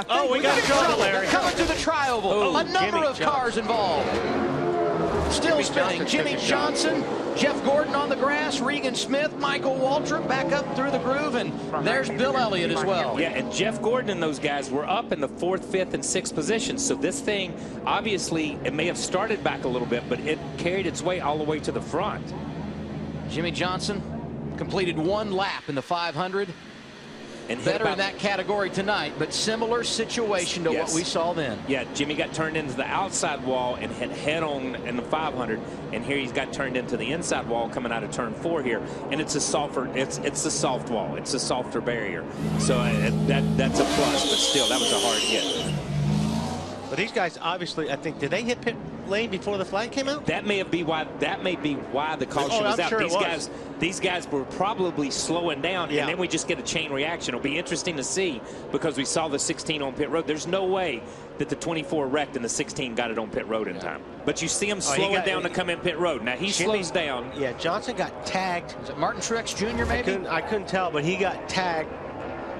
Oh, we got trouble, Larry. Coming to the tri-oval. Oh, a number Jimmie of cars involved. Still spinning. Jimmie Johnson, Jeff Gordon on the grass, Regan Smith, Michael Waltrip back up through the groove, and there's Bill Elliott as well. Yeah, and Jeff Gordon and those guys were up in the 4th, 5th, and 6th positions. So this thing, obviously, it may have started back a little bit, but it carried its way all the way to the front. Jimmie Johnson completed 1 lap in the 500. And better in that category tonight, but similar situation to what we saw then. Yeah, Jimmie got turned into the outside wall and hit head-on in the 500, and here he's got turned into the inside wall coming out of turn 4 here, and it's a softer, it's a soft wall, it's a softer barrier, so that's a plus, but still, that was a hard hit. But these guys obviously, I think, did they hit pit lane before the flag came out? That may be why the caution was out. Sure These guys were probably slowing down, and then we just get a chain reaction. It'll be interesting to see because we saw the 16 on pit road. There's no way that the 24 wrecked and the 16 got it on pit road in time. But you see him slowing down to come in pit road. Now he slows down. Yeah, Johnson got tagged. Is it Martin Truex Jr. maybe? I couldn't tell, but he got tagged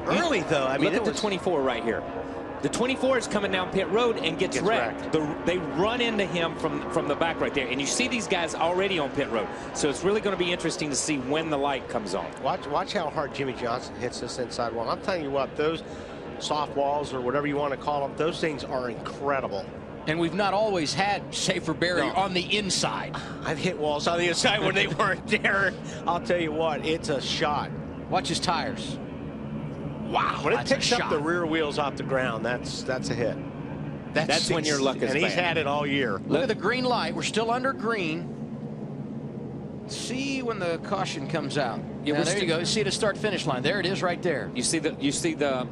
early though. I mean, look at the 24 right here. The 24 is coming down pit road and gets wrecked. They run into him from the back right there. And you see these guys already on pit road. So it's really going to be interesting to see when the light comes on. Watch how hard Jimmie Johnson hits this inside wall. I'm telling you what, those soft walls or whatever you want to call them, those things are incredible. And we've not always had safer barrier on the inside. I've hit walls on the inside when they weren't there. I'll tell you what, it's a shot. Watch his tires. Wow, when it picks up the rear wheels off the ground, that's a hit. That's when your luck is bad. And he's had it all year. Look at the green light. We're still under green. See when the caution comes out. Yeah, there you go. You see the start-finish line. There it is, right there. You see the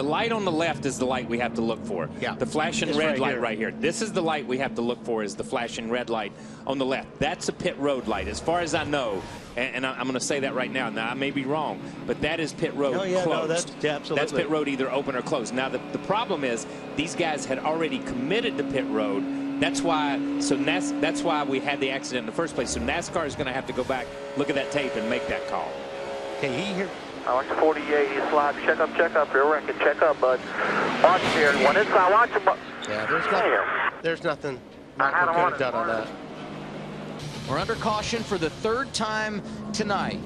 light on the left is the light we have to look for. Yeah. The flashing red light right here. This is the light we have to look for, is the flashing red light on the left. That's a pit road light, as far as I know. And I'm going to say that right now. Now, I may be wrong, but that is pit road closed. No, that's absolutely. That's pit road either open or closed. Now, the problem is these guys had already committed to pit road. That's why. So that's why we had the accident in the first place. So NASCAR is going to have to go back, look at that tape, and make that call. Can he hear? I watch 48, he's slide, check up, you're wrecking, check up, bud. Watch here, one inside, watch him. Yeah, there's nothing Michael could have done on that. We're under caution for the 3rd time tonight.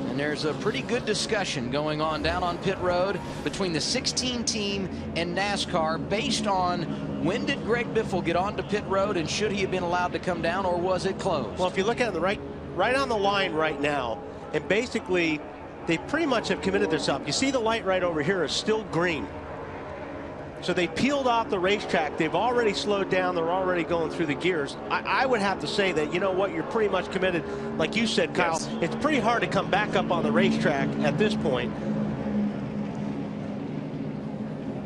And there's a pretty good discussion going on down on pit road between the 16 team and NASCAR based on when did Greg Biffle get onto pit road and should he have been allowed to come down, or was it closed? Well, if you look at it right on the line right now, and basically they pretty much have committed themselves. You see the light right over here is still green. So they peeled off the racetrack. They've already slowed down. They're already going through the gears. I would have to say that, you know what, you're pretty much committed. Like you said, Kyle, yes. It's pretty hard to come back up on the racetrack at this point.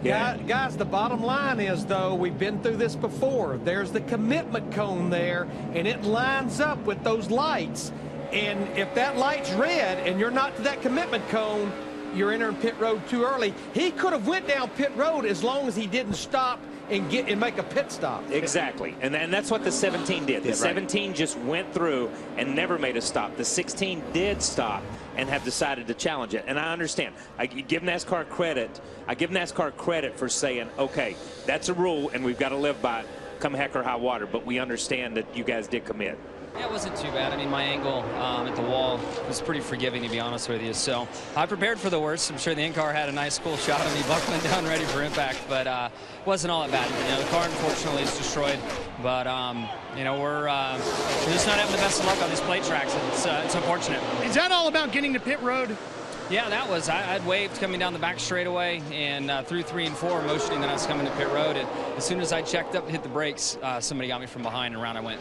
Yeah. Guys, the bottom line is, though, we've been through this before. There's the commitment cone there, and it lines up with those lights. And if that light's red and you're not to that commitment cone, you're entering pit road too early. He could have went down pit road as long as he didn't stop and make a pit stop. Exactly, and that's what the 17 did. The 17 just went through and never made a stop. The 16 did stop and have decided to challenge it. And I understand. I give NASCAR credit. I give NASCAR credit for saying, okay, that's a rule and we've got to live by it, come heck or high water. But we understand that you guys did commit. Yeah, it wasn't too bad. I mean, my angle at the wall was pretty forgiving, to be honest with you. So I prepared for the worst. I'm sure the in-car had a nice, cool shot of me buckling down ready for impact, but wasn't all that bad. You know, the car, unfortunately, is destroyed. But, you know, we're just not having the best of luck on these plate tracks. It's unfortunate. Is that all about getting to pit road? Yeah, that was. I'd waved coming down the back straightaway and through 3 and 4, motioning that I was coming to pit road. And as soon as I checked up, hit the brakes, somebody got me from behind, and around I went.